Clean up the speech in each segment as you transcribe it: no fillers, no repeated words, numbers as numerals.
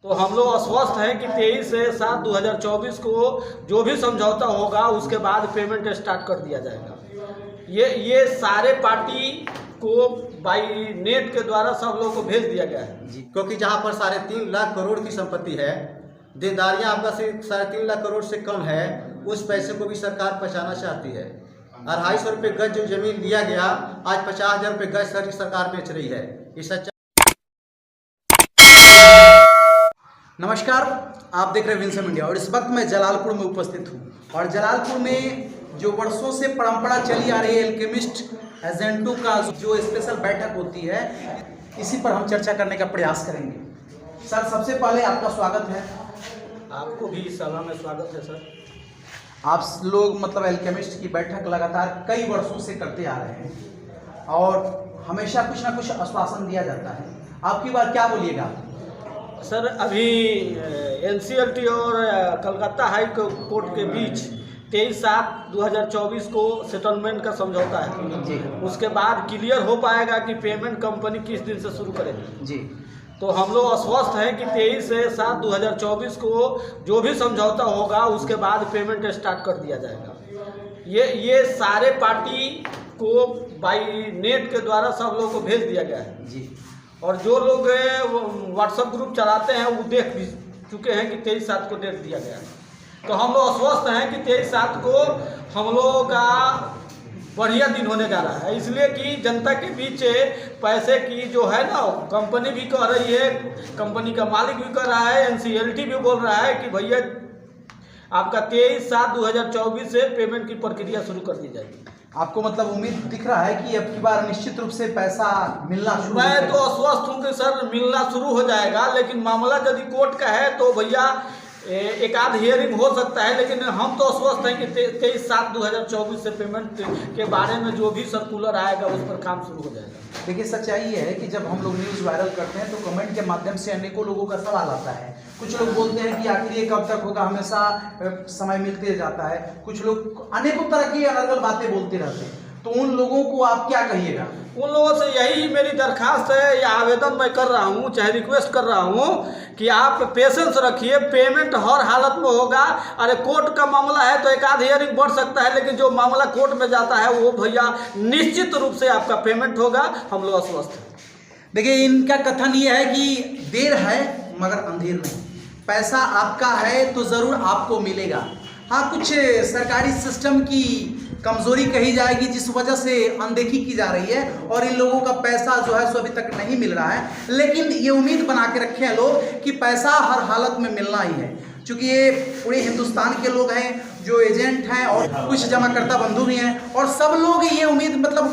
तो हम लोग आश्वस्त हैं कि 23/7/2024 को जो भी समझौता होगा उसके बाद पेमेंट स्टार्ट कर दिया जाएगा। ये सारे पार्टी को बाई नेट के द्वारा सब लोगों को भेज दिया गया है जी, क्योंकि जहाँ पर 3.5 लाख करोड़ की संपत्ति है, देनदारियाँ आपका सिर्फ 3.5 लाख करोड़ से कम है, उस पैसे को भी सरकार बचाना चाहती है। 250 रुपये गज जो जमीन दिया गया, आज 50,000 रुपये गज सरकार बेच रही है। इस नमस्कार, आप देख रहे हैं विंसम इंडिया और इस वक्त मैं जलालपुर में उपस्थित हूँ और जलालपुर में जो वर्षों से परंपरा चली आ रही है एल्केमिस्ट एजेंटों का जो स्पेशल बैठक होती है, इसी पर हम चर्चा करने का प्रयास करेंगे। सर, सबसे पहले आपका स्वागत है। आपको भी इस सभा में स्वागत है सर। आप लोग मतलब एल्केमिस्ट की बैठक लगातार कई वर्षों से करते आ रहे हैं और हमेशा कुछ ना कुछ आश्वासन दिया जाता है, आपकी बार क्या बोलिएगा? सर, अभी एनसीएलटी और कलकत्ता हाई कोर्ट के बीच 23/7/2024 को सेटलमेंट का समझौता है जी। उसके बाद क्लियर हो पाएगा कि पेमेंट कंपनी किस दिन से शुरू करेगी जी। तो हम लोग आश्वस्त हैं कि 23/7/2024 को जो भी समझौता होगा उसके बाद पेमेंट स्टार्ट कर दिया जाएगा। ये सारे पार्टी को बाई नेट के द्वारा सब लोगों को भेज दिया गया है जी। और जो लोग व्हाट्सएप ग्रुप चलाते हैं वो देख भी चुके हैं कि 23/7 को डेट दिया गया है। तो हम लोग आश्वस्त हैं कि 23/7 को हम लोगों का बढ़िया दिन होने जा रहा है, इसलिए कि जनता के बीच पैसे की जो है ना, कंपनी भी कह रही है, कंपनी का मालिक भी कह रहा है, एनसीएलटी भी बोल रहा है कि भैया आपका 23/7/2024 से पेमेंट की प्रक्रिया शुरू कर दी जाएगी। आपको मतलब उम्मीद दिख रहा है कि अब की बार निश्चित रूप से पैसा मिलना शुरू? मैं तो आश्वस्त हूँ कि सर मिलना शुरू हो जाएगा, लेकिन मामला यदि कोर्ट का है तो भैया एक आध हियरिंग हो सकता है, लेकिन हम तो आश्वस्त हैं कि 23/7/2024 से पेमेंट के बारे में जो भी सर्कुलर आएगा उस पर काम शुरू हो जाएगा। देखिए, सच्चाई ये है कि जब हम लोग न्यूज़ वायरल करते हैं तो कमेंट के माध्यम से अनेकों लोगों का सवाल आता है। कुछ लोग बोलते हैं कि आखिर ये कब तक होगा, हमेशा समय मिलते जाता है। कुछ लोग अनेकों तरह की अलग अलग बातें बोलते रहते हैं, तो उन लोगों को आप क्या कहिएगा? उन लोगों से यही मेरी दरखास्त है या आवेदन मैं कर रहा हूँ, चाहे रिक्वेस्ट कर रहा हूँ कि आप पेशेंस रखिए, पेमेंट हर हालत में होगा। अरे कोर्ट का मामला है तो एक आध हियरिंग बढ़ सकता है, लेकिन जो मामला कोर्ट में जाता है वो भैया निश्चित रूप से आपका पेमेंट होगा। हम लोग आश्वस्त हैं। देखिए, इनका कथन ये है कि देर है मगर अंधेर नहीं, पैसा आपका है तो ज़रूर आपको मिलेगा। हाँ, कुछ सरकारी सिस्टम की कमजोरी कही जाएगी जिस वजह से अनदेखी की जा रही है और इन लोगों का पैसा जो है सो अभी तक नहीं मिल रहा है, लेकिन ये उम्मीद बना के रखे हैं लोग कि पैसा हर हालत में मिलना ही है, क्योंकि ये पूरे हिंदुस्तान के लोग हैं जो एजेंट हैं और कुछ जमाकर्ता बंधु भी हैं और सब लोग ये उम्मीद, मतलब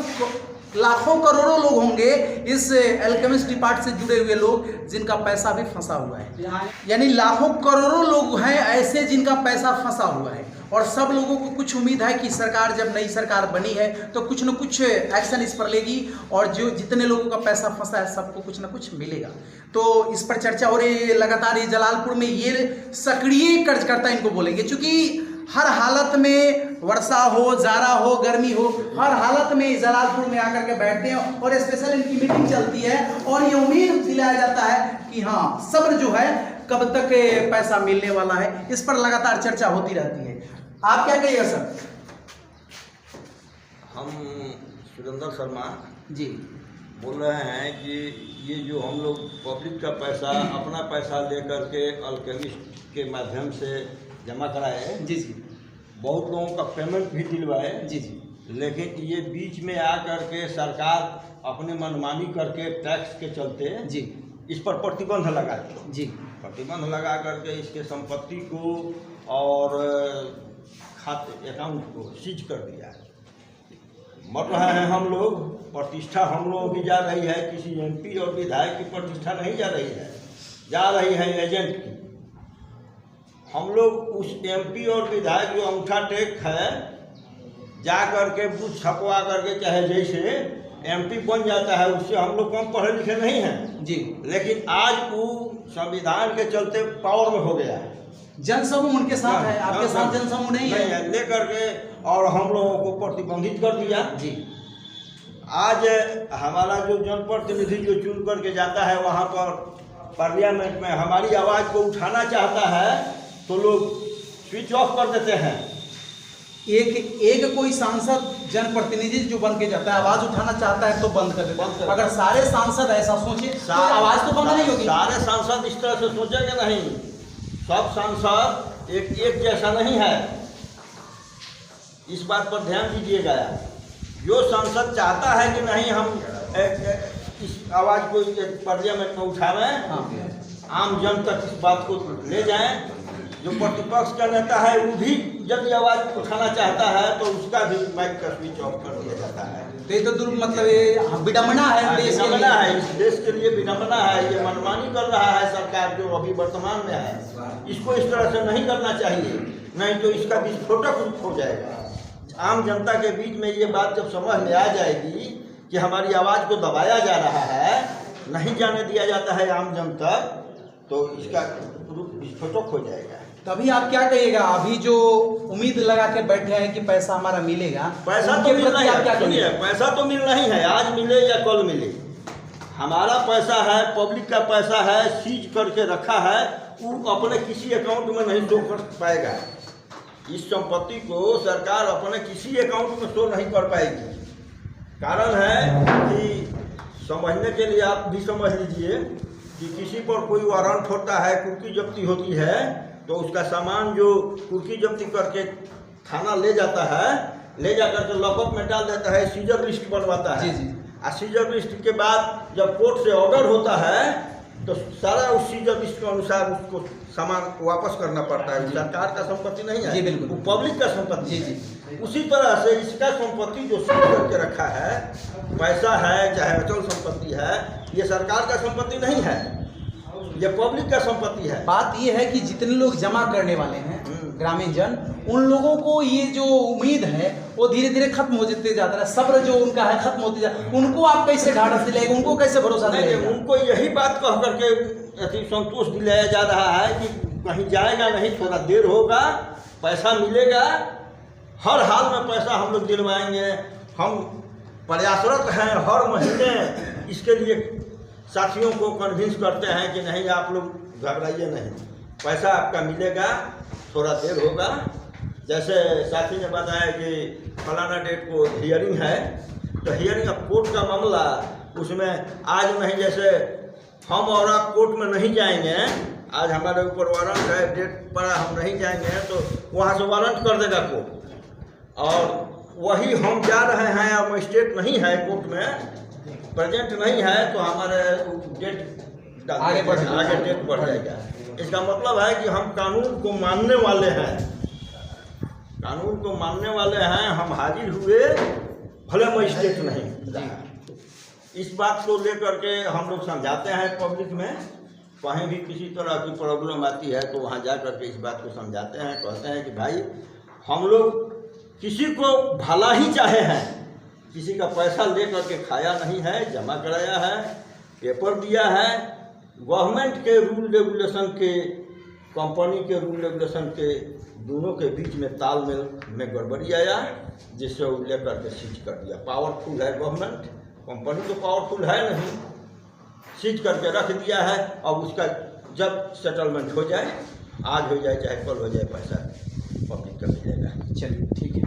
लाखों करोड़ों लोग होंगे इस एल्केमिस्ट डिपार्ट से जुड़े हुए लोग जिनका पैसा भी फंसा हुआ है, यानी लाखों करोड़ों लोग हैं ऐसे जिनका पैसा फंसा हुआ है और सब लोगों को कुछ उम्मीद है कि सरकार, जब नई सरकार बनी है तो कुछ न कुछ एक्शन इस पर लेगी और जो जितने लोगों का पैसा फंसा है सबको कुछ न कुछ मिलेगा। तो इस पर चर्चा हो रही है लगातार। ये जलालपुर में ये सक्रिय कर्जकर्ता इनको बोलेंगे, क्योंकि हर हालत में, वर्षा हो, जाड़ा हो, गर्मी हो, हर हालत में जलालपुर में आकर के बैठते हैं और स्पेशल इनकी मीटिंग चलती है और ये उम्मीद दिलाया जाता है कि हाँ, सब्र जो है कब तक पैसा मिलने वाला है। इस पर लगातार चर्चा होती रहती है। आप क्या कहिएगा सर? हम सुरेंद्र शर्मा जी बोल रहे हैं कि ये जो हम लोग पब्लिक का पैसा, अपना पैसा लेकर के एल्केमिस्ट के माध्यम से जमा कराए, जी जी, बहुत लोगों का पेमेंट भी दिलवाए, जी जी, लेकिन ये बीच में आकर के सरकार अपने मनमानी करके टैक्स के चलते जी, इस पर प्रतिबंध लगा दी। जी, प्रतिबंध लगा करके इसके संपत्ति को और खाते अकाउंट को सीज कर दिया है। मर रहे हैं हम लोग, प्रतिष्ठा हम लोगों की जा रही है, किसी एमपी और विधायक की प्रतिष्ठा नहीं जा रही है, जा रही है एजेंट की। हम लोग उस एमपी और विधायक जो अंगूठा टेक है, जा करके बूथ छपवा करके चाहे जैसे एमपी बन जाता है, उससे हम लोग कम पढ़े लिखे नहीं हैं जी, लेकिन आज वो संविधान के चलते पावर में हो गया है। जनसमूह उनके साथ है, आपके साथ जनसमूह नहीं है, ले करके और हम लोगों को प्रतिबंधित कर दिया जी। आज हमारा जो जनप्रतिनिधि जो चुन करके जाता है वहाँ पर पार्लियामेंट में हमारी आवाज़ को उठाना चाहता है तो लोग स्विच ऑफ कर देते हैं। एक कोई सांसद जनप्रतिनिधि जो बन के जाता है, आवाज उठाना चाहता है तो बंद कर देता है। अगर सारे सांसद ऐसा सोचे तो आवाज तो बंद नहीं होगी। सारे सांसद इस तरह से सोचेंगे नहीं, सब सांसद एक जैसा नहीं है, इस बात पर ध्यान दीजिएगा। जो सांसद चाहता है कि नहीं हम इस आवाज़ को पार्लियामेंट में उठावें, आम जन तक इस बात को ले जाएं, जो प्रतिपक्ष का नेता है वो भी यदि आवाज़ उठाना चाहता है तो उसका भी माइक का स्विच ऑफ कर दिया जाता है। तो ये तो मतलब ये विडम्बना है, विडम्बना है, इस देश के लिए विडम्बना है। ये मनमानी कर रहा है सरकार जो अभी वर्तमान में है, इसको इस तरह से नहीं करना चाहिए, नहीं तो इसका विस्फोटक रूप हो जाएगा। आम जनता के बीच में ये बात जब समझ में आ जाएगी कि हमारी आवाज़ को दबाया जा रहा है, नहीं जाने दिया जाता है आम जन तक, तो इसका रूप विस्फोटक हो जाएगा। तभी आप क्या कहिएगा, अभी जो उम्मीद लगा के बैठे हैं कि पैसा हमारा मिलेगा, पैसा तो मिलना ही है, पैसा तो मिलना ही है, आज मिले या कल मिले। हमारा पैसा है, पब्लिक का पैसा है, सीज करके रखा है, वो अपने किसी अकाउंट में नहीं शो कर पाएगा। इस संपत्ति को सरकार अपने किसी अकाउंट में शो नहीं कर पाएगी। कारण है कि समझने के लिए आप भी समझ लीजिए कि किसी पर कोई वारंट होता है, कुर्की जब्ती होती है, तो उसका सामान जो कुर्की जब्ती करके थाना ले जाता है, ले जाकर के लॉकअप में डाल देता है, सीजर लिस्ट बनवाता है। जी। और सीजर लिस्ट के बाद जब कोर्ट से ऑर्डर होता है तो सारा उस सीजर लिस्ट के अनुसार उसको सामान वापस करना पड़ता है। सरकार का संपत्ति नहीं है, जी बिल्कुल, वो पब्लिक का संपत्ति है। जी। उसी तरह से इसका संपत्ति जो सीज करके रखा है, पैसा है चाहे अचल संपत्ति है, ये सरकार का संपत्ति नहीं है, ये पब्लिक का संपत्ति है। बात ये है कि जितने लोग जमा करने वाले हैं ग्रामीण जन, उन लोगों को ये जो उम्मीद है वो धीरे धीरे खत्म हो जाते जाता है, सब्र जो उनका है खत्म होते जाता है। उनको आप कैसे ढाढ़स दिलाएंगे, उनको कैसे भरोसा दिलाएंगे? उनको यही बात कह करके अति संतोष दिलाया जा रहा है कि कहीं जाएगा नहीं, थोड़ा देर होगा, पैसा मिलेगा, हर हाल में पैसा हम लोग दिलवाएंगे। हम प्रयासरत हैं, हर महीने इसके लिए साथियों को कन्विंस करते हैं कि नहीं आप लोग घबराइए नहीं, पैसा आपका मिलेगा, थोड़ा देर होगा। जैसे साथी ने बताया कि फलाना डेट को हियरिंग है, तो हियरिंग अब कोर्ट का मामला, उसमें आज नहीं, जैसे हम और आप कोर्ट में नहीं जाएंगे, आज हमारे ऊपर वारंट है, डेट पड़ा, हम नहीं जाएंगे तो वहाँ से वारंट कर देगा कोर्ट। और वही हम जा रहे हैं, अब मजिस्ट्रेट नहीं है कोर्ट में, प्रेजेंट नहीं है, तो हमारे डेट आगे डेट बढ़ जाएगा। इसका मतलब है कि हम कानून को मानने वाले हैं, कानून को मानने वाले हैं, हम हाजिर हुए, भले मजिस्ट्रेट नहीं। इस बात को लेकर के हम लोग समझाते हैं पब्लिक में, कहीं भी किसी तरह की प्रॉब्लम आती है तो वहाँ जा कर के इस बात को समझाते हैं, कहते हैं कि भाई हम लोग किसी को भला ही चाहे हैं, किसी का पैसा ले करके खाया नहीं है, जमा कराया है, पेपर दिया है। गवर्नमेंट के रूल रेगुलेशन के, कंपनी के रूल रेगुलेशन के दोनों के बीच में तालमेल में गड़बड़ी आया, जिससे वो लेकर के सीज कर दिया। पावरफुल है गवर्नमेंट, कंपनी तो पावरफुल है नहीं, सीज करके रख दिया है। अब उसका जब सेटलमेंट हो जाए, आज हो जाए चाहे कल हो जाए, पैसा पब्लिक का मिलेगा। चलिए ठीक है।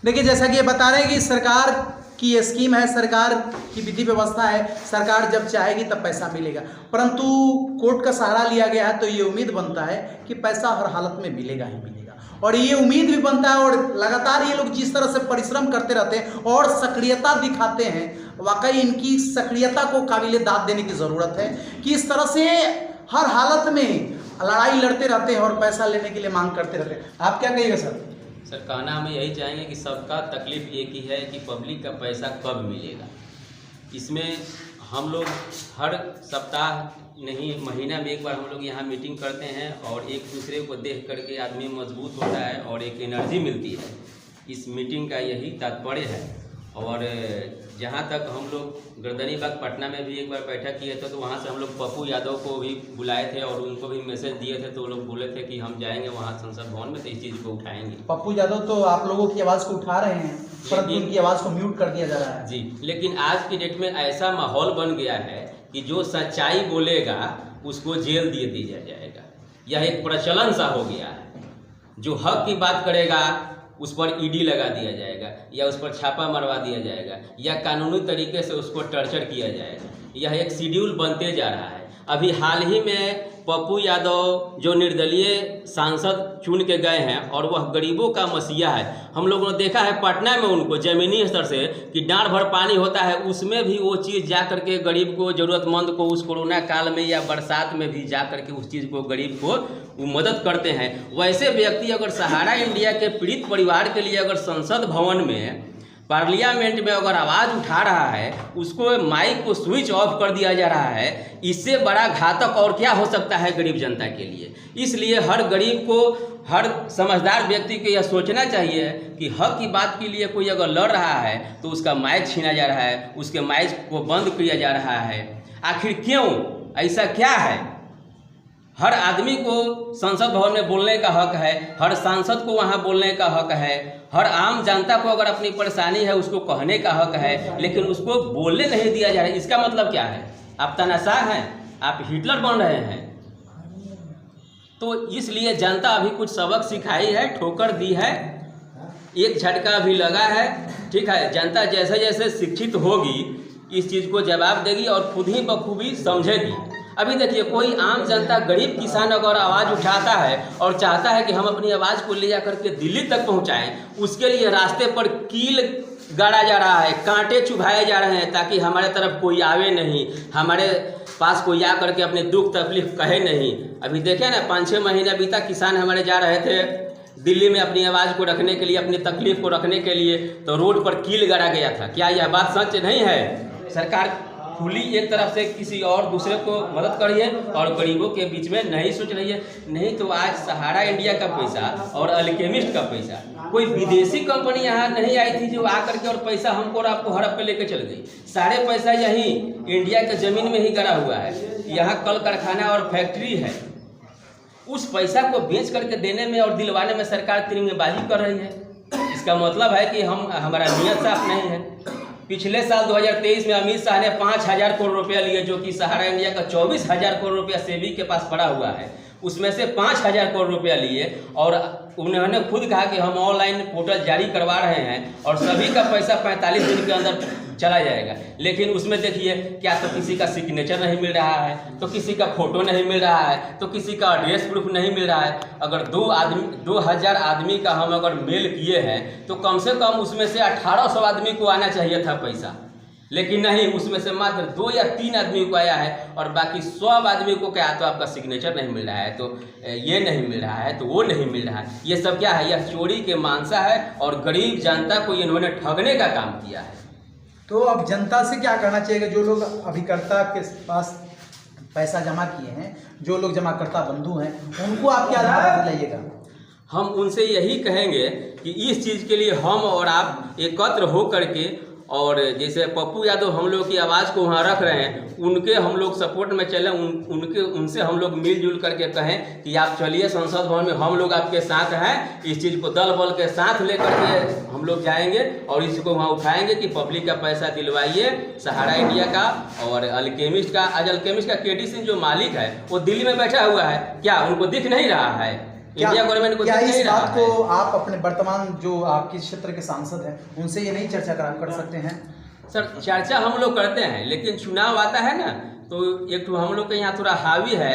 देखिए जैसा कि ये बता रहे हैं कि सरकार की ये स्कीम है, सरकार की विधि व्यवस्था है, सरकार जब चाहेगी तब पैसा मिलेगा, परंतु कोर्ट का सहारा लिया गया है तो ये उम्मीद बनता है कि पैसा हर हालत में मिलेगा ही मिलेगा। और ये उम्मीद भी बनता है, और लगातार ये लोग जिस तरह से परिश्रम करते रहते हैं और सक्रियता दिखाते हैं, वाकई इनकी सक्रियता को काबिले दाद देने की ज़रूरत है कि इस तरह से हर हालत में लड़ाई लड़ते रहते हैं और पैसा लेने के लिए मांग करते रहते हैं। आप क्या कहिएगा सर? सर कहना हम यही चाहेंगे कि सबका तकलीफ एक ही है कि पब्लिक का पैसा कब मिलेगा। इसमें हम लोग हर सप्ताह नहीं, महीना में एक बार हम लोग यहाँ मीटिंग करते हैं और एक दूसरे को देख करके आदमी मजबूत होता है और एक एनर्जी मिलती है। इस मीटिंग का यही तात्पर्य है। और जहाँ तक हम लोग गर्दनीबाग पटना में भी एक बार बैठक किए थे, तो वहाँ से हम लोग पप्पू यादव को भी बुलाए थे और उनको भी मैसेज दिए थे, तो वो लोग बोले थे कि हम जाएंगे वहाँ संसद भवन में, तो इस चीज़ को उठाएंगे। पप्पू यादव तो आप लोगों की आवाज़ को उठा रहे हैं, परंतु उनकी आवाज़ को म्यूट कर दिया जा रहा है। जी, लेकिन आज की डेट में ऐसा माहौल बन गया है कि जो सच्चाई बोलेगा उसको जेल दे दिया जाएगा। यह एक प्रचलन सा हो गया है। जो हक की बात करेगा उस पर ईडी लगा दिया जाएगा या उस पर छापा मरवा दिया जाएगा या कानूनी तरीके से उसको टॉर्चर किया जाएगा। यह एक शेड्यूल बनते जा रहा है। अभी हाल ही में पप्पू यादव जो निर्दलीय सांसद चुन के गए हैं और वह गरीबों का मसीहा है। हम लोगों ने देखा है पटना में उनको ज़मीनी स्तर से कि डांड भर पानी होता है, उसमें भी वो चीज़ जा करके गरीब को, ज़रूरतमंद को उस कोरोना काल में या बरसात में भी जा करके उस चीज़ को, गरीब को वो मदद करते हैं। वैसे व्यक्ति अगर सहारा इंडिया के पीड़ित परिवार के लिए अगर संसद भवन में, पार्लियामेंट में अगर आवाज़ उठा रहा है, उसको माइक को स्विच ऑफ कर दिया जा रहा है, इससे बड़ा घातक और क्या हो सकता है गरीब जनता के लिए। इसलिए हर गरीब को, हर समझदार व्यक्ति को यह सोचना चाहिए कि हक की बात के लिए कोई अगर लड़ रहा है तो उसका माइक छीना जा रहा है, उसके माइक को बंद किया जा रहा है। आखिर क्यों? ऐसा क्या है? हर आदमी को संसद भवन में बोलने का हक है, हर सांसद को वहाँ बोलने का हक है, हर आम जनता को अगर अपनी परेशानी है उसको कहने का हक है, लेकिन उसको बोलने नहीं दिया जा रहा है। इसका मतलब क्या है? आप तानाशाह हैं, आप हिटलर बन रहे हैं। तो इसलिए जनता अभी कुछ सबक सिखाई है, ठोकर दी है, एक झटका भी लगा है। ठीक है, जनता जैसे जैसे शिक्षित होगी इस चीज़ को जवाब देगी और खुद ही बखूबी समझेगी। अभी देखिए, कोई आम जनता, गरीब किसान अगर आवाज़ उठाता है और चाहता है कि हम अपनी आवाज़ को ले जा करके दिल्ली तक पहुंचाएं, उसके लिए रास्ते पर कील गाड़ा जा रहा है, कांटे चुभाए जा रहे हैं ताकि हमारे तरफ कोई आवे नहीं, हमारे पास कोई आ करके अपने दुख तकलीफ कहे नहीं। अभी देखें ना, 5-6 महीना बीता, किसान हमारे जा रहे थे दिल्ली में अपनी आवाज़ को रखने के लिए, अपनी तकलीफ को रखने के लिए, तो रोड पर कील गाड़ा गया था। क्या यह बात सच नहीं है? सरकार खुली एक तरफ से किसी और दूसरे को मदद कर रही है और गरीबों के बीच में नहीं सोच रही है। नहीं तो आज सहारा इंडिया का पैसा और अल्केमिस्ट का पैसा, कोई विदेशी कंपनी यहाँ नहीं आई थी जो आकर के और पैसा हमको और आपको हड़प पे लेके चल गई। सारे पैसा यहीं इंडिया के ज़मीन में ही गड़ा हुआ है। यहाँ कल कारखाना और फैक्ट्री है। उस पैसा को बेच करके देने में और दिलवाने में सरकार तिरंगेबाजी कर रही है। इसका मतलब है कि हमारा नियत साफ नहीं है। पिछले साल 2023 में अमित शाह ने 5,000 करोड़ रुपया लिए, जो कि सहारा इंडिया का 24,000 करोड़ रुपया सेबी के पास पड़ा हुआ है। उसमें से 5,000 करोड़ रुपया लिए और उन्होंने खुद कहा कि हम ऑनलाइन पोर्टल जारी करवा रहे हैं और सभी का पैसा 45 दिन के अंदर चला जाएगा। लेकिन उसमें देखिए, क्या तो किसी का सिग्नेचर नहीं मिल रहा है, तो किसी का फोटो नहीं मिल रहा है, तो किसी का एड्रेस प्रूफ नहीं मिल रहा है। अगर 2,000 आदमी का हम अगर मेल किए हैं तो कम से कम उसमें से 1,800 आदमी को आना चाहिए था पैसा, लेकिन नहीं, उसमें से मात्र 2 या 3 आदमी को आया है और बाकी 100 आदमी को क्या, तो आपका सिग्नेचर नहीं मिल रहा है, तो ये नहीं मिल रहा है, तो वो नहीं मिल रहा है। ये सब क्या है? यह चोरी के मानसा है और गरीब जनता को इन्होंने ठगने का काम किया है। तो अब जनता से क्या करना चाहिए? जो लोग अभिकर्ता के पास पैसा जमा किए हैं, जो लोग जमाकर्ता बंधु हैं, उनको आप क्या दिलाइएगा? हम उनसे यही कहेंगे कि इस चीज़ के लिए हम और आप एकत्र हो करके, और जैसे पप्पू यादव हम लोग की आवाज़ को वहाँ रख रहे हैं, उनके हम लोग सपोर्ट में चलें, उनसे हम लोग मिलजुल करके कहें कि आप चलिए संसद भवन में, हम लोग आपके साथ हैं। इस चीज़ को दल बल के साथ लेकर के हम लोग जाएंगे और इसको वहाँ उठाएंगे कि पब्लिक का पैसा दिलवाइए सहारा इंडिया का और अल्केमिस्ट का। आज अल्केमिस्ट का केडी सिंह जो मालिक है वो दिल्ली में बैठा हुआ है, क्या उनको दिख नहीं रहा है? इंडिया गवर्नमेंट को क्या इस बात को आप अपने वर्तमान जो आपके क्षेत्र के सांसद हैं उनसे ये नहीं चर्चा कर सकते हैं? सर, चर्चा हम लोग करते हैं, लेकिन चुनाव आता है ना, तो एक तो हम लोग के यहाँ थोड़ा हावी है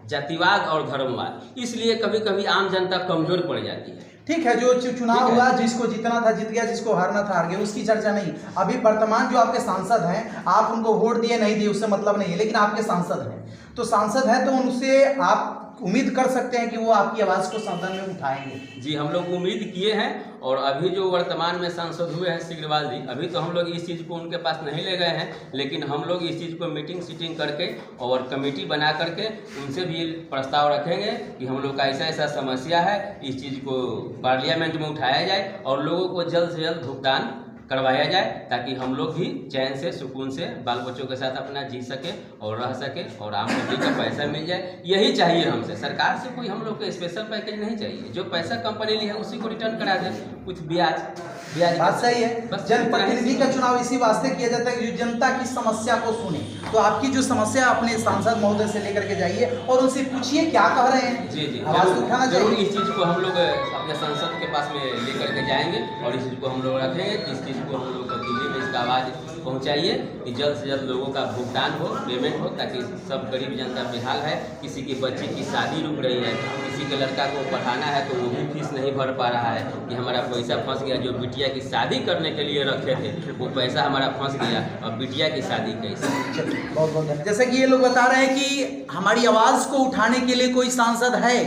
जातिवाद और धर्मवाद, इसलिए कभी कभी आम जनता कमजोर पड़ जाती है। ठीक है, जो चुनाव हुआ, जिसको जीतना था जीत गया, जिसको हारना था हार गया, उसकी चर्चा नहीं। अभी वर्तमान जो आपके सांसद हैं, आप उनको वोट दिए नहीं दिए उससे मतलब नहीं है, लेकिन आपके सांसद हैं, तो सांसद हैं तो उनसे आप उम्मीद कर सकते हैं कि वो आपकी आवाज़ को सदन में उठाएंगे। जी, हम लोग उम्मीद किए हैं और अभी जो वर्तमान में सांसद हुए हैं सिग्रीवाल जी, अभी तो हम लोग इस चीज़ को उनके पास नहीं ले गए हैं, लेकिन हम लोग इस चीज़ को मीटिंग करके और कमेटी बना करके उनसे भी प्रस्ताव रखेंगे कि हम लोग का ऐसा ऐसा समस्या है, इस चीज़ को पार्लियामेंट में उठाया जाए और लोगों को जल्द से जल्द भुगतान करवाया जाए, ताकि हम लोग भी चैन से, सुकून से बाल बच्चों के साथ अपना जी सके और रह सके और आम पब्लिक का पैसा मिल जाए। यही चाहिए हमसे। सरकार से कोई हम लोग को स्पेशल पैकेज नहीं चाहिए। जो पैसा कंपनी ली है उसी को रिटर्न करा दे, कुछ ब्याज। बात सही है। बस जनप्रतिनिधि का चुनाव इसी वास्ते किया जाता है कि जो जनता की समस्या को सुने। तो आपकी जो समस्या अपने सांसद महोदय से लेकर के जाइए और उनसे पूछिए क्या कह रहे हैं। जी आवाज उठाना जरूर चाहिए। इस चीज़ को हम लोग अपने संसद के पास में लेकर के जाएंगे और इस चीज़ को हम लोग रखेंगे। इस चीज़ को हम लोग दिल्ली में इसका आवाज़ पहुंचाइए कि जल्द से जल्द लोगों का भुगतान हो, पेमेंट हो, ताकि सब गरीब जनता बेहाल है। किसी की बच्ची की शादी रुक रही है, किसी के लड़का को पढ़ाना है तो वो भी फीस नहीं भर पा रहा है कि हमारा पैसा फंस गया। जो बिटिया की शादी करने के लिए रखे थे वो पैसा हमारा फंस गया, और बिटिया की शादी कैसे। बहुत बहुत धन्यवाद। जैसे कि ये लोग बता रहे हैं कि हमारी आवाज़ को उठाने के लिए कोई सांसद है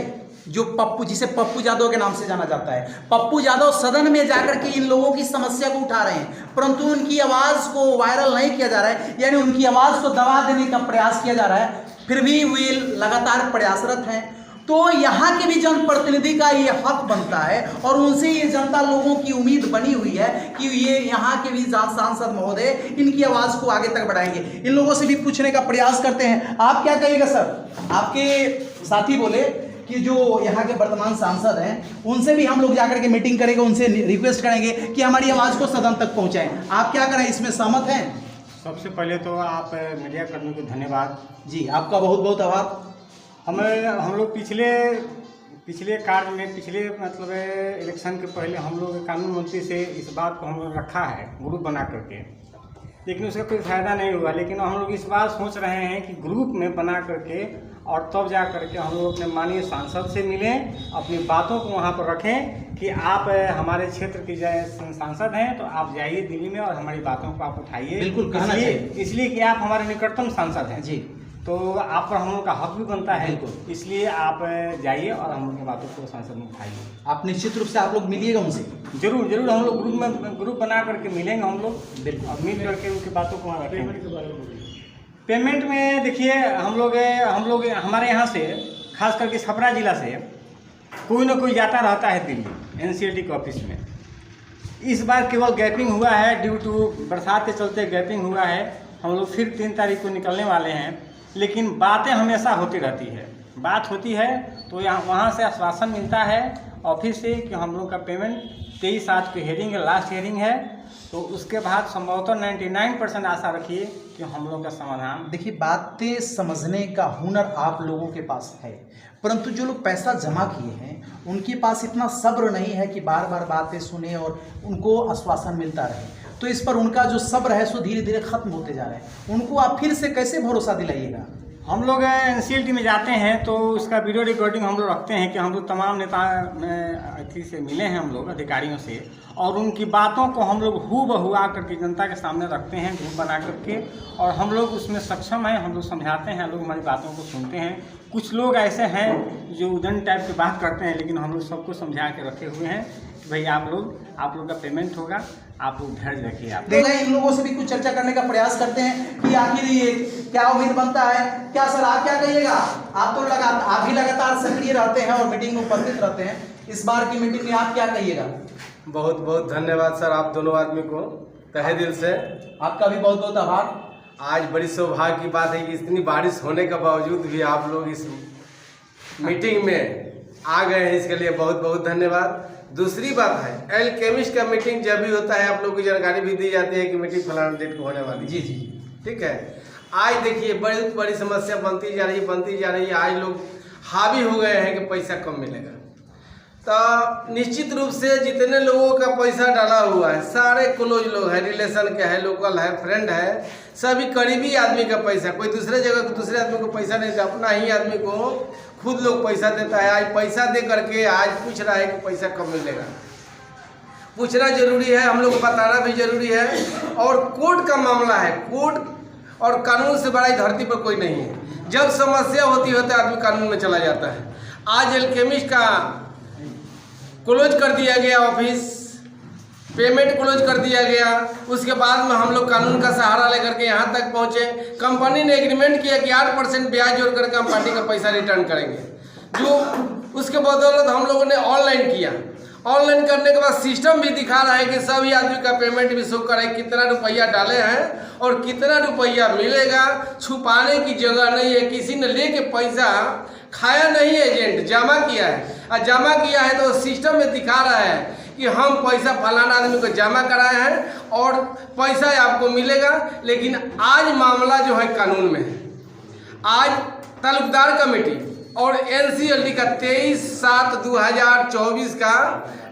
जो पप्पू, जिसे पप्पू यादव के नाम से जाना जाता है। पप्पू यादव सदन में जाकर के इन लोगों की समस्या को उठा रहे हैं, परंतु उनकी आवाज़ को वायरल नहीं किया जा रहा है, यानी उनकी आवाज़ को दबा देने का प्रयास किया जा रहा है। फिर भी वे लगातार प्रयासरत हैं। तो यहाँ के भी जनप्रतिनिधि का ये हक बनता है और उनसे ये जनता लोगों की उम्मीद बनी हुई है कि ये यहाँ के भी सांसद महोदय इनकी आवाज़ को आगे तक बढ़ाएंगे। इन लोगों से भी पूछने का प्रयास करते हैं। आप क्या कहिएगा सर? आपके साथी बोले कि जो यहाँ के वर्तमान सांसद हैं उनसे भी हम लोग जाकर के मीटिंग करेंगे, उनसे रिक्वेस्ट करेंगे कि हमारी आवाज़ को सदन तक पहुँचाएं। आप क्या करें, इसमें सहमत हैं? सबसे पहले तो आप मीडिया कर्मी को धन्यवाद। जी आपका बहुत बहुत आभार। हम लोग पिछले कार्य में मतलब इलेक्शन के पहले हम लोग कानून मंत्री से इस बात को हम लोग रखा है ग्रुप बना करके, लेकिन उसका कोई फ़ायदा नहीं हुआ। लेकिन हम लोग इस बार सोच रहे हैं कि ग्रुप में बना करके और तब जा करके हम लोग अपने माननीय सांसद से मिलें, अपनी बातों को वहाँ पर रखें कि आप हमारे क्षेत्र के सांसद हैं तो आप जाइए दिल्ली में और हमारी बातों को आप उठाइए। बिल्कुल कहना चाहिए। इसलिए कि आप हमारे निकटतम सांसद हैं जी, तो आप पर हम लोग का हक भी बनता है। बिल्कुल। इसलिए आप जाइए और हम लोग की बातों को सांसद में उठाइए। आप निश्चित रूप से आप लोग मिलिएगा उनसे। जरूर जरूर हम लोग ग्रुप बना करके मिलेंगे हम लोग, बिल्कुल। और मिल करके उनकी बातों को वहाँ रखेंगे। पेमेंट में देखिए हम लोग हमारे यहाँ से खास करके छपरा जिला से कोई ना कोई जाता रहता है दिल्ली एनसीएलटी के ऑफिस में। इस बार केवल गैपिंग हुआ है, ड्यू टू बरसात के चलते गैपिंग हुआ है। हम लोग फिर 3 तारीख को निकलने वाले हैं, लेकिन बातें हमेशा होती रहती है। बात होती है तो यहाँ वहाँ से आश्वासन मिलता है ऑफिस से कि हम लोग का पेमेंट 23/7 की हेयरिंग है, लास्ट हेयरिंग है, तो उसके बाद संभवतः 99% आशा रखिए कि हम लोग का समाधान। देखिए, बातें समझने का हुनर आप लोगों के पास है, परंतु जो लोग पैसा जमा किए हैं उनके पास इतना सब्र नहीं है कि बार बार बातें सुने और उनको आश्वासन मिलता रहे। तो इस पर उनका जो सब्र है सो धीरे धीरे खत्म होते जा रहे हैं। उनको आप फिर से कैसे भरोसा दिलाइएगा? हम लोग एनसीएलटी में जाते हैं तो उसका वीडियो रिकॉर्डिंग हम लोग रखते हैं कि हम लोग तमाम नेता अथी से मिले हैं, हम लोग अधिकारियों से, और उनकी बातों को हम लोग हूबहू आकर के जनता के सामने रखते हैं ग्रुप बना करके, और हम लोग उसमें सक्षम हैं। हम लोग समझाते हैं, लोग हमारी बातों को सुनते हैं। कुछ लोग ऐसे हैं जो उदंड टाइप की बात करते हैं, लेकिन हम लोग सबको समझा के रखे हुए हैं कि भाई आप लोग का पेमेंट होगा, आप लोग धैर्य रखिए। आप इन लोगों से भी कुछ चर्चा करने का प्रयास करते हैं कि आखिर ये क्या उम्मीद बनता है। क्या सर, आप क्या कहिएगा? आप भी लगातार सक्रिय रहते हैं और मीटिंग में उपस्थित रहते हैं। इस बार की मीटिंग में आप क्या कहिएगा? बहुत बहुत धन्यवाद सर, आप दोनों आदमी को तहे दिल से। आपका भी बहुत बहुत आभार। आज बड़ी सौभाग्य की बात है कि इतनी बारिश होने के बावजूद भी आप लोग इस मीटिंग में आ गए हैं, इसके लिए बहुत बहुत धन्यवाद। दूसरी बात है, एलकेमिस्ट का मीटिंग जब भी होता है आप लोगों की जानकारी भी दी जाती है कि मीटिंग फलाना डेट को होने वाली है। जी जी, ठीक है। आज देखिए बड़ी बड़ी समस्या बनती जा रही है। आज लोग हावी हो गए हैं कि पैसा कम मिलेगा। तो निश्चित रूप से जितने लोगों का पैसा डाला हुआ है, सारे क्लोज लोग हैं, रिलेशन के है, लोकल है, फ्रेंड है, सभी करीबी आदमी का पैसा, कोई दूसरे जगह दूसरे आदमी को पैसा नहीं देता, अपना ही आदमी को खुद लोग पैसा देता है। आज पैसा दे करके आज पूछ रहा है कि पैसा कब मिलेगा। पूछना जरूरी है, हम लोग को बताना भी जरूरी है। और कोर्ट का मामला है, कोर्ट और कानून से बड़ा धरती पर कोई नहीं है। जब समस्या होती है तो आदमी कानून में चला जाता है। आज एलकेमिस्ट का क्लोज कर दिया गया ऑफिस, पेमेंट क्लोज कर दिया गया। उसके बाद में हम लोग कानून का सहारा लेकर के यहाँ तक पहुँचे। कंपनी ने एग्रीमेंट किया कि 8% ब्याज जोड़ करके हम पार्टी का पैसा रिटर्न करेंगे, जो उसके बदौलत हम लोगों ने ऑनलाइन किया। ऑनलाइन करने के बाद सिस्टम भी दिखा रहा है कि सभी आदमी का पेमेंट भी शो करे, कितना रुपया डाले हैं और कितना रुपया मिलेगा। छुपाने की जगह नहीं है। किसी ने लेके पैसा खाया नहीं है, एजेंट जमा किया है, और जमा किया है तो सिस्टम में दिखा रहा है कि हम पैसा फलाना आदमी को जमा कराए हैं और पैसा आपको मिलेगा। लेकिन आज मामला जो है कानून में है। आज तालुकदार कमेटी और NCLT का 23/7/2024 का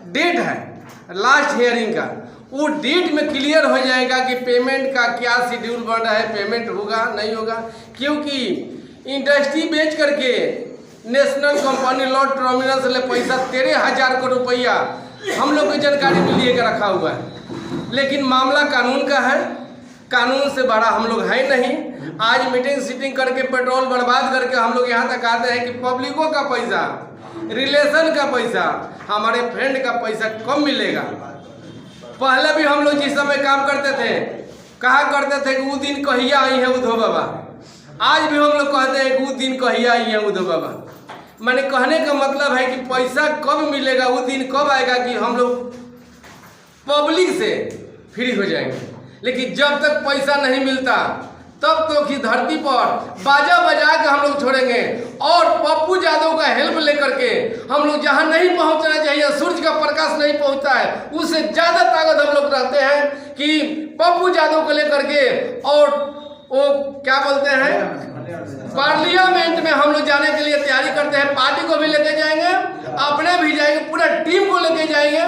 डेट है लास्ट हियरिंग का। वो डेट में क्लियर हो जाएगा कि पेमेंट का क्या शेड्यूल बन रहा है, पेमेंट होगा नहीं होगा। क्योंकि इंडस्ट्री बेच करके नेशनल कंपनी लॉ टर्मिनल से ले पैसा 13,000 करोड़ रुपया हम लोग की जानकारी में लिए रखा हुआ है। लेकिन मामला कानून का है, कानून से बड़ा हम लोग है नहीं। आज मीटिंग सीटिंग करके पेट्रोल बर्बाद करके हम लोग यहाँ तक आते हैं कि पब्लिकों का पैसा, रिलेशन का पैसा, हमारे फ्रेंड का पैसा कम मिलेगा। पहले भी हम लोग जिस समय काम करते थे कहा करते थे कि वो दिन कहिया आई है उद्धव बाबा। आज भी हम लोग कहते हैं कि वो दिन कहिया आई है उद्धव बाबा। मैंने कहने का मतलब है कि पैसा कब मिलेगा, वो दिन कब आएगा कि हम लोग पब्लिक से फ्री हो जाएंगे। लेकिन जब तक पैसा नहीं मिलता तब तो कि धरती पर बाजा बजा के हम लोग छोड़ेंगे। और पप्पू यादव का हेल्प लेकर के हम लोग जहां नहीं पहुंचना चाहिए, सूरज का प्रकाश नहीं पहुंचता है, उससे ज्यादा ताकत हम लोग रखते हैं कि पप्पू यादव को लेकर के। और वो क्या बोलते हैं, पार्लियामेंट में हम लोग जाने के लिए तैयारी करते हैं। पार्टी को भी लेके जाएंगे, अपने भी जाएंगे, पूरा टीम को लेके जाएंगे।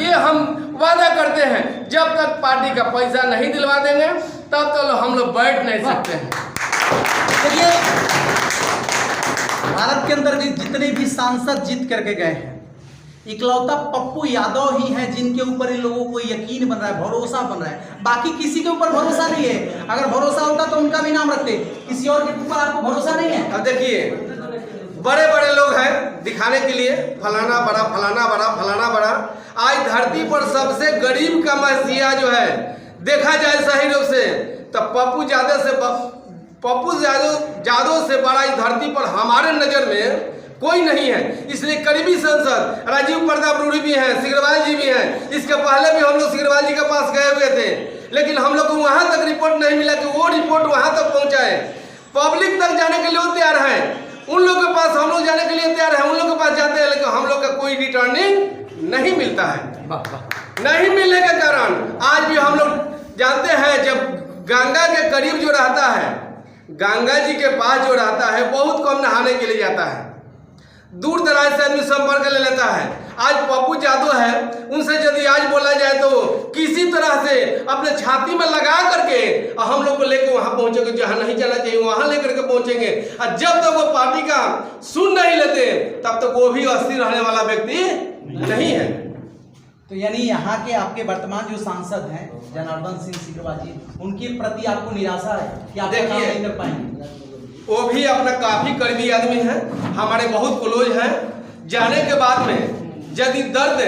ये हम वादा करते हैं। जब तक पार्टी का पैसा नहीं दिलवा देंगे तब तक हम लोग बैठ नहीं सकते हैं। देखिए, भारत के अंदर जितने भी सांसद जीत करके गए हैं, इकलौता पप्पू यादव ही हैं जिनके ऊपर इन लोगों को यकीन बन रहा है, भरोसा बन रहा है। बाकी किसी के ऊपर भरोसा नहीं है। अगर भरोसा होता तो उनका भी नाम रखते। किसी और के ऊपर आपको भरोसा नहीं है। अब देखिए, बड़े बड़े लोग हैं दिखाने के लिए, फलाना बड़ा, फलाना बड़ा, फलाना बड़ा। आज धरती पर सबसे गरीब का मसीहा जो है, देखा जाए सही रूप से, तो पप्पू यादव से बड़ा इस धरती पर हमारे नजर में कोई नहीं है। इसलिए करीबी सांसद राजीव प्रताप रूडी भी हैं, सिग्रीवाल जी भी हैं। इसके पहले भी हम लोग सिग्रीवाल जी के पास गए हुए थे, लेकिन हम लोग को वहां तक रिपोर्ट नहीं मिला कि वो रिपोर्ट वहां तक पहुंचाए। पब्लिक तक जाने के लिए वो तैयार है, उन लोगों के पास हम लोग जाने के लिए तैयार है, उन लोगों के पास जाते हैं, लेकिन हम लोग का कोई रिटर्निंग नहीं मिलता है। नहीं मिलने के कारण आज भी हम लोग जानते हैं, जब गंगा के करीब जो रहता है, गंगा जी के पास जो रहता है, बहुत कम नहाने के लिए जाता है, दूर दराज से आदमी संपर्क ले लेता है। आज पप्पू यादव है, उनसे यदि आज बोला जाए तो किसी तरह से अपने छाती में लगा करके हम लोग को लेकर वहां पहुंचेंगे, जहां नहीं जाना चाहिए वहां लेकर के पहुंचेंगे। और जब तक वो पार्टी का सुन नहीं लेते तब तक वो भी अस्थिर रहने वाला व्यक्ति नहीं है। तो यानी यहाँ के आपके वर्तमान जो सांसद हैं जनार्दन सिंह सिग्रीवाल जी, उनके प्रति आपको निराशा है कि आप काम नहीं कर पाएंगे? वो भी अपना काफी करीबी आदमी है, हमारे बहुत क्लोज हैं। जाने के बाद में यदि दर्द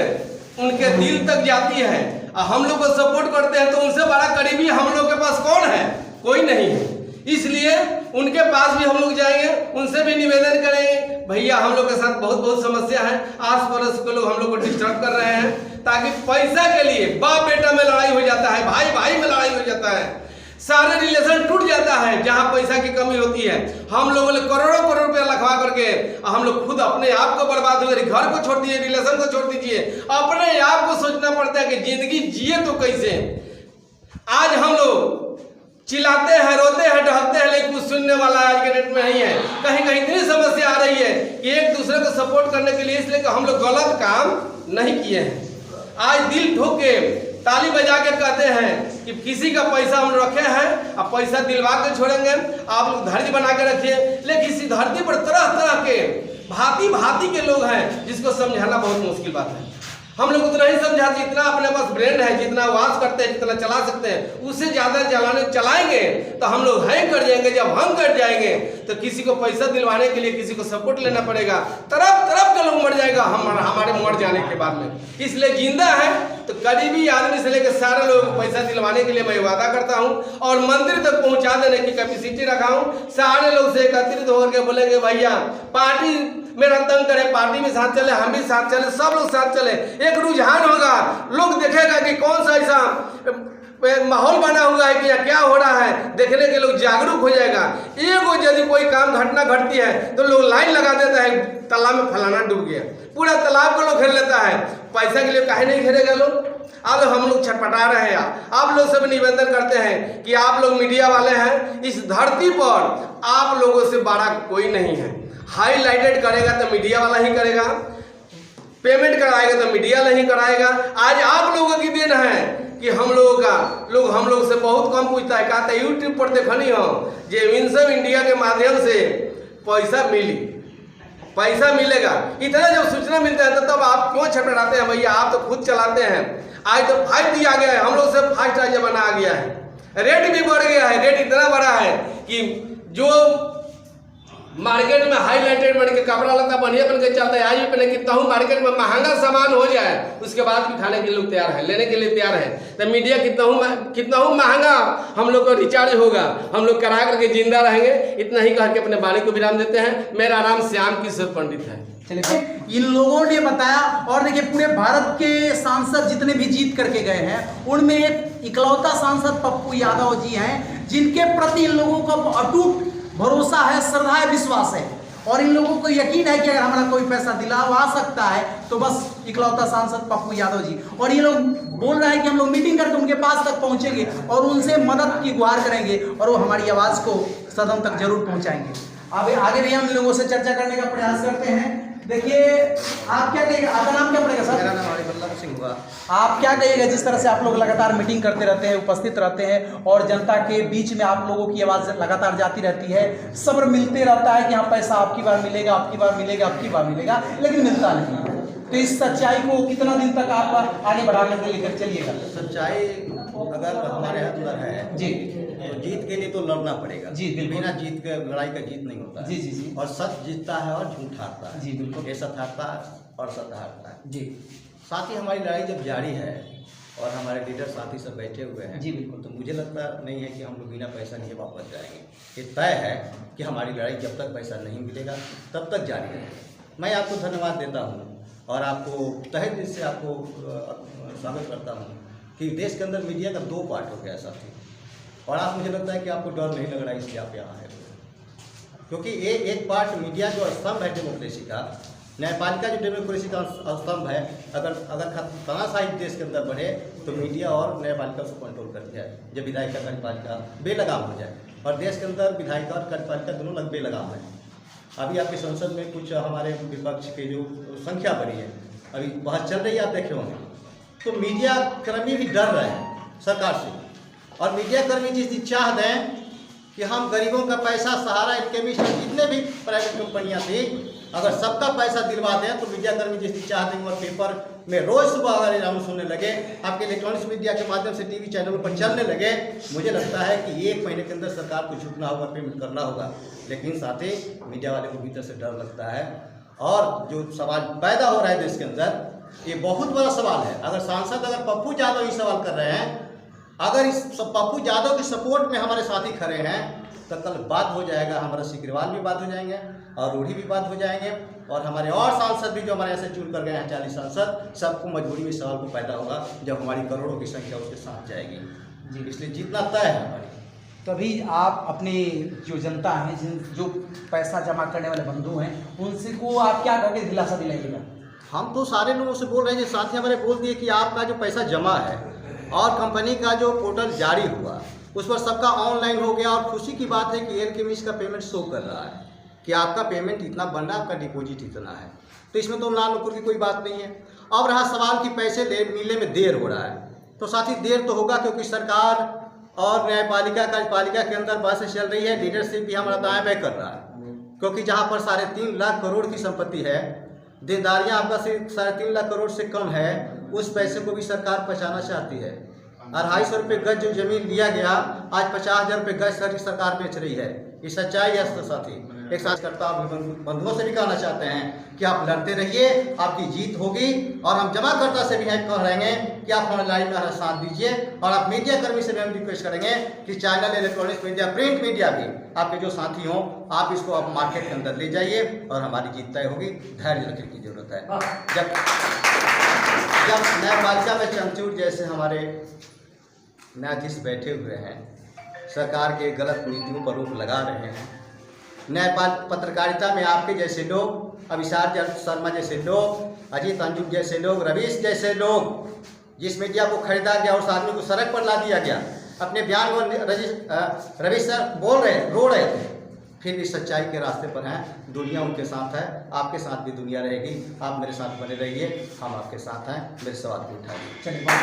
उनके दिल तक जाती है और हम लोग को सपोर्ट करते हैं, तो उनसे बड़ा करीबी हम लोग के पास कौन है? कोई नहीं है। इसलिए उनके पास भी हम लोग जाएंगे, उनसे भी निवेदन करेंगे, भैया हम लोग के साथ बहुत बहुत समस्या है, आस पड़ोस के लोग हम लोग को डिस्टर्ब कर रहे हैं, ताकि पैसा के लिए बाप बेटा में लड़ाई हो जाता है, भाई भाई में लड़ाई हो जाता है, सारे रिलेशन टूट जाता है जहां पैसा की कमी होती है। हम लोगों ने करोड़ों करोड़ रुपया लखवा करके हम लोग खुद अपने आप को बर्बाद हो गए। घर को छोड़ दीजिए, रिलेशन को छोड़ दीजिए, अपने आप को सोचना पड़ता है कि जिंदगी जिए तो कैसे। आज हम लोग चिल्लाते हैं, रोते हैं, डहकते हैं, लेकिन कुछ सुनने वाला आज के डेट में नहीं है। कहीं कहीं इतनी समस्या आ रही है कि एक दूसरे को सपोर्ट करने के लिए, इसलिए कि हम लोग गलत काम नहीं किए हैं। आज दिल ठोक के ताली बजा के कहते हैं कि किसी का पैसा हम रखे हैं, अब पैसा दिलवा के छोड़ेंगे, आप लोग धैर्य बना के रखिए। लेकिन इसी धरती पर तरह तरह के भांति भांति के लोग हैं जिसको समझाना बहुत मुश्किल बात है। हम लोग उतना ही समझाते जितना अपने पास ब्रेन है, जितना वास करते हैं, जितना चला सकते हैं, उससे ज्यादा चलाएंगे तो हम लोग हैंग कर जाएंगे। जब हम कर जाएंगे तो किसी को पैसा दिलवाने के लिए किसी को सपोर्ट लेना पड़ेगा, तरफ तरफ के लोग मर जाएगा हमारे मर जाने के बाद में। इसलिए जिंदा है तो करीबी आदमी से लेकर सारे लोगों को पैसा दिलवाने के लिए मैं वादा करता हूँ और मंदिर तक पहुँचा देने की कैपेसिटी रखा हूँ। सारे लोग से एकत्रित होकर के बोलेंगे भैया पार्टी मेरा तंग करे, पार्टी में साथ चले, हम भी साथ चले, सब लोग साथ चले, एक रुझान होगा, लोग देखेगा कि कौन सा ऐसा माहौल बना हुआ है कि यहाँ क्या हो रहा है, देखने के लोग जागरूक हो जाएगा। एगो यदि कोई काम घटना घटती है तो लोग लाइन लगा देता है, तालाब में फलाना डूब गया, पूरा तालाब को लोग घेर लेता है। पैसा के लिए काहे नहीं घेरेगा लोग? अब हम लोग छटपटा रहे हैं। आप लोग सब निवेदन करते हैं कि आप लोग मीडिया वाले हैं, इस धरती पर आप लोगों से बड़ा कोई नहीं है। हाईलाइटेड करेगा तो मीडिया वाला ही करेगा, पेमेंट कराएगा तो मीडिया नहीं कराएगा। आज आप लोगों की देन है कि हम लोग से बहुत कम पूछता है। कहता है यूट्यूब पर देखनी हो जे विंसम इंडिया के माध्यम से पैसा मिलेगा। इतना जब सूचना मिलता है तो तब आप क्यों छटपटाते हैं? भैया आप तो खुद चलाते हैं। आज तो 5 दिया गया है, हम लोग से फास्ट जमाना आ गया है, रेट भी बढ़ गया है। रेट इतना बड़ा है कि जो मार्केट में हाईलाइटेड बन के कपड़ा लता बढ़िया बन के चलता है, आज भी पहले कितना हूँ मार्केट में महंगा सामान हो जाए उसके बाद भी खाने के लिए लोग तैयार है, लेने के लिए तैयार है। तो मीडिया कितना हूँ महंगा हम लोग को रिचार्ज होगा, हम लोग करा करके जिंदा रहेंगे। इतना ही कह के अपने वाणी को विराम देते हैं। मेरा नाम श्याम किशोर पंडित है। चलिए, इन लोगों ने बताया। और देखिए पूरे भारत के सांसद जितने भी जीत करके गए हैं उनमें एक इकलौता सांसद पप्पू यादव जी हैं जिनके प्रति इन लोगों का अटूट भरोसा है, श्रद्धा है, विश्वास है। और इन लोगों को यकीन है कि अगर हमारा कोई पैसा दिलवा सकता है तो बस इकलौता सांसद पप्पू यादव जी। और ये लोग बोल रहे हैं कि हम लोग मीटिंग करके उनके पास तक पहुंचेंगे और उनसे मदद की गुहार करेंगे और वो हमारी आवाज़ को सदन तक जरूर पहुंचाएंगे। अब आगे भी हम लोगों से चर्चा करने का प्रयास करते हैं। देखिए, आप क्या कहिएगा? आपका नाम क्या पड़ेगा सर? मेरा नाम हरिवल्लभ सिंह हुआ। आप क्या कहिएगा जिस तरह से आप लोग लगातार मीटिंग करते रहते हैं, उपस्थित रहते हैं और जनता के बीच में आप लोगों की आवाज़ लगातार जाती रहती है, सब्र मिलते रहता है कि हाँ पैसा आपकी बार मिलेगा, आपकी बार मिलेगा, आपकी बार मिलेगा, लेकिन मिलता नहीं। तो इस सच्चाई को कितना दिन तक आप आगे बढ़ाने के लिए चलिएगा? सच्चाई अगर हमारे अंदर है जी, तो जीत के लिए तो लड़ना पड़ेगा जी, बिल्कुल। बिना जीत के लड़ाई का जीत नहीं होता है। जी जी जी। और सच जीतता है और झूठ हारता है। जी, बिल्कुल। ये सच हारता है और सत्य हारता है। जी साथ ही हमारी लड़ाई जब जारी है और हमारे लीडर साथी सब बैठे हुए हैं, जी, बिल्कुल। तो मुझे लगता नहीं है कि हम लोग बिना पैसा लिए वापस जाएंगे। ये तय है कि हमारी लड़ाई जब तक पैसा नहीं मिलेगा तब तक जारी रहेगी। मैं आपको धन्यवाद देता हूँ और आपको तहे दिल से आपको स्वागत करता हूँ कि देश के अंदर मीडिया का 2 पार्ट हो गया साथी। और आप मुझे लगता है कि आपको डर नहीं लग रहा है इसलिए आप यहाँ हैं, क्योंकि ये एक पार्ट मीडिया जो स्तंभ है डेमोक्रेसी का, न्यायपालिका जो डेमोक्रेसी का स्तंभ है, अगर तानाशाही देश के अंदर बढ़े तो मीडिया और न्यायपालिका उसको कंट्रोल करती है। जब विधायिका कार्यपालिका बेलगाम हो जाए और देश के अंदर विधायिका और कार्यपालिका दोनों बेलगाम है। अभी आपके संसद में कुछ हमारे विपक्ष के जो संख्या बढ़ी है, अभी बात चल रही है, आप देखे होंगे, तो मीडिया कर्मी भी डर रहे हैं सरकार से। और मीडिया कर्मी जिस चाह दें कि हम गरीबों का पैसा सहारा इनके जितने भी प्राइवेट कंपनियां थी अगर सबका पैसा दिलवा दें तो मीडिया कर्मी जिस चाह देंगे और पेपर में रोज सुबह अगर हम सुनने लगे, आपके इलेक्ट्रॉनिक्स मीडिया के माध्यम से टीवी चैनलों पर चलने लगे, मुझे लगता है कि 1 महीने के अंदर सरकार को झुकना होगा, पेमेंट करना होगा। लेकिन साथ ही मीडिया वाले को भीतर से डर लगता है। और जो सवाल पैदा हो रहा है देश के अंदर, ये बहुत बड़ा सवाल है। अगर सांसद अगर पप्पू यादव ही सवाल कर रहे हैं, अगर इस पप्पू यादव के सपोर्ट में हमारे साथी खड़े हैं तो कल बात हो जाएगा, हमारा सिकरवाल भी बात हो जाएंगे और रूढ़ी भी बात हो जाएंगे और हमारे और सांसद भी जो हमारे ऐसे चुन कर गए हैं 40 सांसद, सबको मजबूरी में सवाल को पैदा होगा जब हमारी करोड़ों की संख्या उसके साथ जाएगी जी। इसलिए जीतना तय है हमारी। तभी आप अपने जो जनता है, जो पैसा जमा करने वाले बंधु हैं, उनसे को आप क्या करके दिलासा दिलाइएगा? हम तो सारे लोगों से बोल रहे हैं, साथी हमारे बोल दिए कि आपका जो पैसा जमा है और कंपनी का जो पोर्टल जारी हुआ उस पर सबका ऑनलाइन हो गया। और खुशी की बात है कि एयर केमिस्ट का पेमेंट शो कर रहा है कि आपका पेमेंट इतना बन रहा है, आपका डिपॉजिट इतना है। तो इसमें तो ना नुकुर की कोई बात नहीं है। अब रहा सवाल कि पैसे मिलने में देर हो रहा है, तो साथी देर तो होगा क्योंकि सरकार और न्यायपालिका कार्यपालिका के अंदर बहस चल रही है। लीडरशिप भी हमारा दाएं बाएं कर रहा है, क्योंकि जहाँ पर 3.5 लाख करोड़ की संपत्ति है, देनदारियाँ आपका सिर्फ 3.5 लाख करोड़ से कम है, उस पैसे को भी सरकार बचाना चाहती है। 250 रुपये गज जो जमीन लिया गया आज 50,000 रुपये गज सरकार बेच रही है। ये सच्चाई है साथी। एक साथ करता बंधुओं से भी कहना चाहते हैं कि आप लड़ते रहिए, आपकी जीत होगी। और हम जमाकर्ता से भी कह रहेंगे कि आप हमारे लड़ाई में हमारा साथ दीजिए। और आप मीडिया कर्मी से भी हम रिक्वेस्ट करेंगे कि channel, electronics media, print media भी आपके जो साथी हों, आप इसको आप मार्केट के अंदर ले जाइए और हमारी जीत तय होगी। धैर्य रखने की जरूरत है। जब न्यायपालिका में चमचूर जैसे हमारे न्यायाधीश बैठे हुए हैं, सरकार के गलत नीतियों पर रोक लगा रहे हैं। पत्रकारिता में आपके जैसे लोग, अभिसार शर्मा जैसे लोग, अजीत अंजुम जैसे लोग, रवीश जैसे लोग, जिस मीडिया को खरीदा गया उस आदमी को सड़क पर ला दिया गया। अपने बयान में रवीश सर बोल रहे, रो रहे थे, फिर भी सच्चाई के रास्ते पर हैं। दुनिया उनके साथ है, आपके साथ भी दुनिया रहेगी। आप मेरे साथ बने रहिए, हम आपके साथ हैं। मेरे सवाल को उठाइए। चलिए, बहुत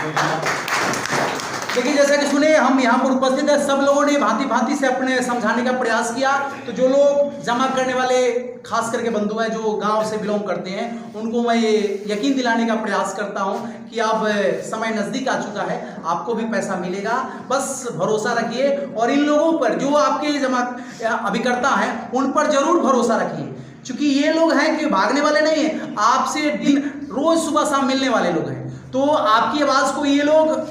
देखिए, जैसा कि सुने, हम यहाँ पर उपस्थित हैं, सब लोगों ने भांति भांति से अपने समझाने का प्रयास किया। तो जो लोग जमा करने वाले खास करके बंधु हैं जो गांव से बिलोंग करते हैं, उनको मैं ये यकीन दिलाने का प्रयास करता हूं कि अब समय नज़दीक आ चुका है, आपको भी पैसा मिलेगा। बस भरोसा रखिए और इन लोगों पर जो आपके जमा अभिकर्ता हैं उन पर जरूर भरोसा रखिए, क्योंकि ये लोग हैं कि भागने वाले नहीं हैं, आपसे रोज सुबह शाम मिलने वाले लोग हैं। तो आपकी आवाज़ को ये लोग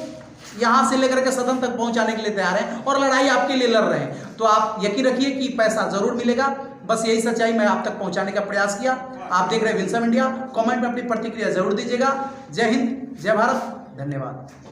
यहाँ से लेकर के सदन तक पहुँचाने के लिए तैयार हैं और लड़ाई आपके लिए लड़ रहे हैं। तो आप यकीन रखिए कि पैसा जरूर मिलेगा। बस यही सच्चाई मैं आप तक पहुँचाने का प्रयास किया। आप देख रहे हैं विल्सन इंडिया। कमेंट में अपनी प्रतिक्रिया जरूर दीजिएगा। जय हिंद, जय भारत, धन्यवाद।